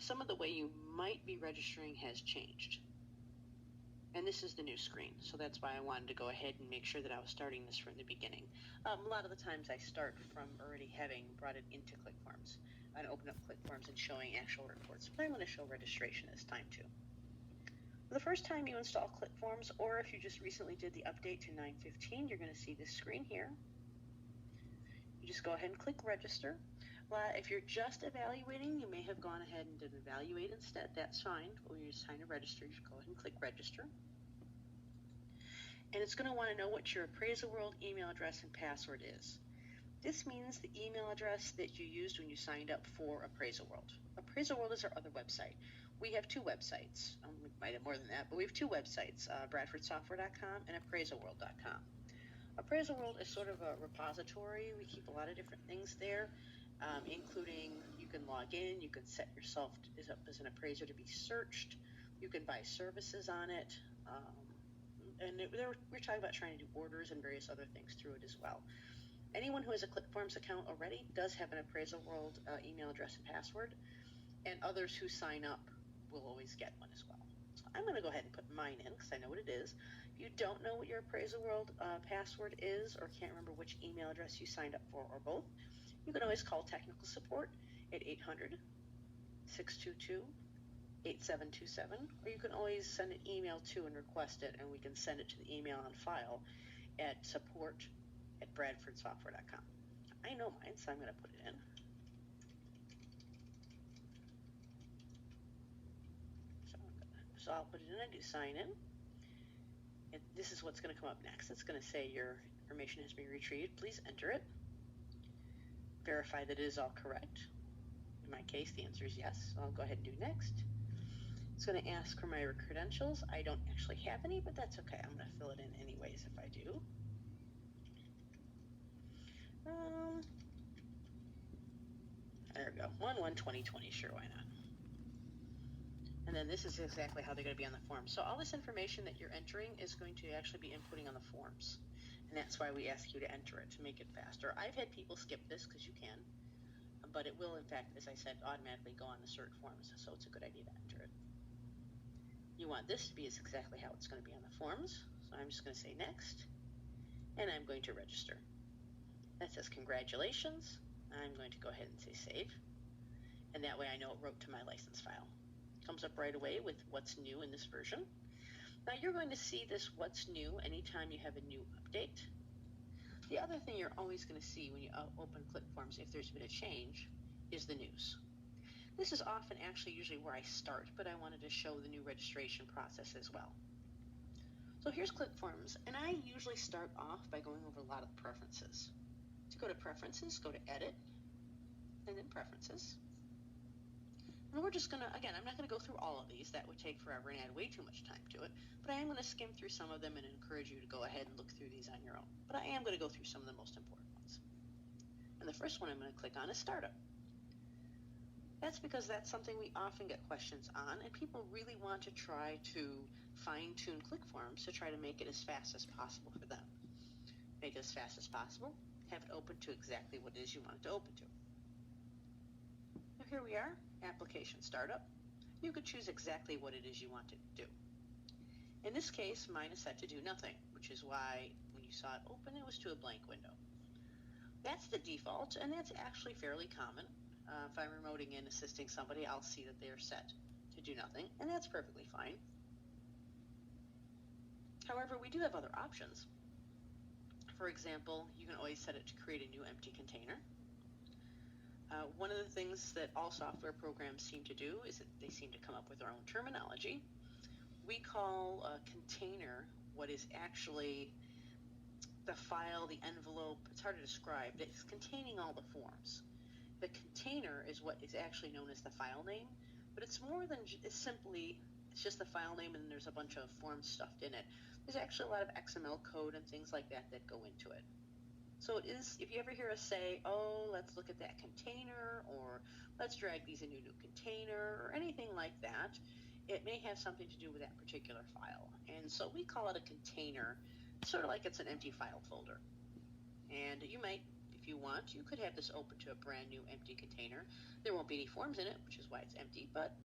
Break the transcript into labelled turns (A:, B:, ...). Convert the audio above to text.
A: some of the way you might be registering has changed. And this is the new screen, so that's why I wanted to go ahead and make sure that I was starting this from the beginning. A lot of the times I start from already having brought it into Clickforms and open up Clickforms and showing actual reports, but I'm going to show registration this time too. The first time you install Clickforms, or if you just recently did the update to 9.15, you're going to see this screen here. You just go ahead and click register. Well, if you're just evaluating, you may have gone ahead and did evaluate instead. That's fine. But when you're just trying to register, you just go ahead and click register. And it's going to want to know what your Appraisal World email address and password is. This means the email address that you used when you signed up for Appraisal World. Appraisal World is our other website. We have two websites. We might have more than that, but we have two websites, bradfordsoftware.com and appraisalworld.com. Appraisal World is sort of a repository. We keep a lot of different things there, including you can log in, you can set yourself up as an appraiser to be searched, you can buy services on it, and we're talking about trying to do orders and various other things through it as well. Anyone who has a Clickforms account already does have an Appraisal World email address and password, and others who sign up will always get one as well. So I'm going to go ahead and put mine in because I know what it is. If you don't know what your Appraisal World password is or can't remember which email address you signed up for or both, you can always call technical support at 800-622-8727, or you can always send an email to and request it, and we can send it to the email on file at support@bradfordsoftware.com. I know mine, so I'm going to put it in. So I'll put it in, I do sign in. And this is what's going to come up next. It's going to say your information has been retrieved. Please enter it. Verify that it is all correct. In my case, the answer is yes. So I'll go ahead and do next. It's going to ask for my credentials. I don't actually have any, but that's okay. I'm going to fill it in anyways if I do. There we go. 1/1/2020. Sure, why not? And then this is exactly how they're going to be on the form. So all this information that you're entering is going to actually be inputting on the forms. And that's why we ask you to enter it, to make it faster. I've had people skip this because you can, but it will, in fact, as I said, automatically go on the cert forms. So it's a good idea to enter it. You want this to be exactly how it's going to be on the forms. So I'm just going to say next, and I'm going to register. That says congratulations. I'm going to go ahead and say save. And that way I know it wrote to my license file. Comes up right away with what's new in this version. Now you're going to see this what's new anytime you have a new update. The other thing you're always going to see when you open Clickforms, if there's been a change, is the news. This is often actually usually where I start, but I wanted to show the new registration process as well. So here's Clickforms, and I usually start off by going over a lot of preferences. To go to preferences, go to edit, and then preferences. And we're just going to, again, I'm not going to go through all of these. That would take forever and add way too much time to it. But I am going to skim through some of them and encourage you to go ahead and look through these on your own. But I am going to go through some of the most important ones. And the first one I'm going to click on is Startup. That's because that's something we often get questions on, and people really want to try to fine-tune Clickforms to try to make it as fast as possible for them. Make it as fast as possible. Have it open to exactly what it is you want it to open to. Now here we are, application startup. You could choose exactly what it is you want to do. In this case, mine is set to do nothing, which is why when you saw it open, it was to a blank window. That's the default, and that's actually fairly common. If I'm remoting in assisting somebody, I'll see that they are set to do nothing, and that's perfectly fine. However, we do have other options. For example, you can always set it to create a new empty container. One of the things that all software programs seem to do is that they seem to come up with their own terminology. We call a container what is actually the file, the envelope, it's hard to describe, it's containing all the forms. The container is what is actually known as the file name, but it's more than it's just the file name and there's a bunch of forms stuffed in it. There's actually a lot of XML code and things like that that go into it. So it is, if you ever hear us say, oh, let's look at that container, or let's drag these into a new container, or anything like that, it may have something to do with that particular file. And so we call it a container, sort of like it's an empty file folder. And you might If you want, you could have this open to a brand new empty container. There won't be any forms in it, which is why it's empty, but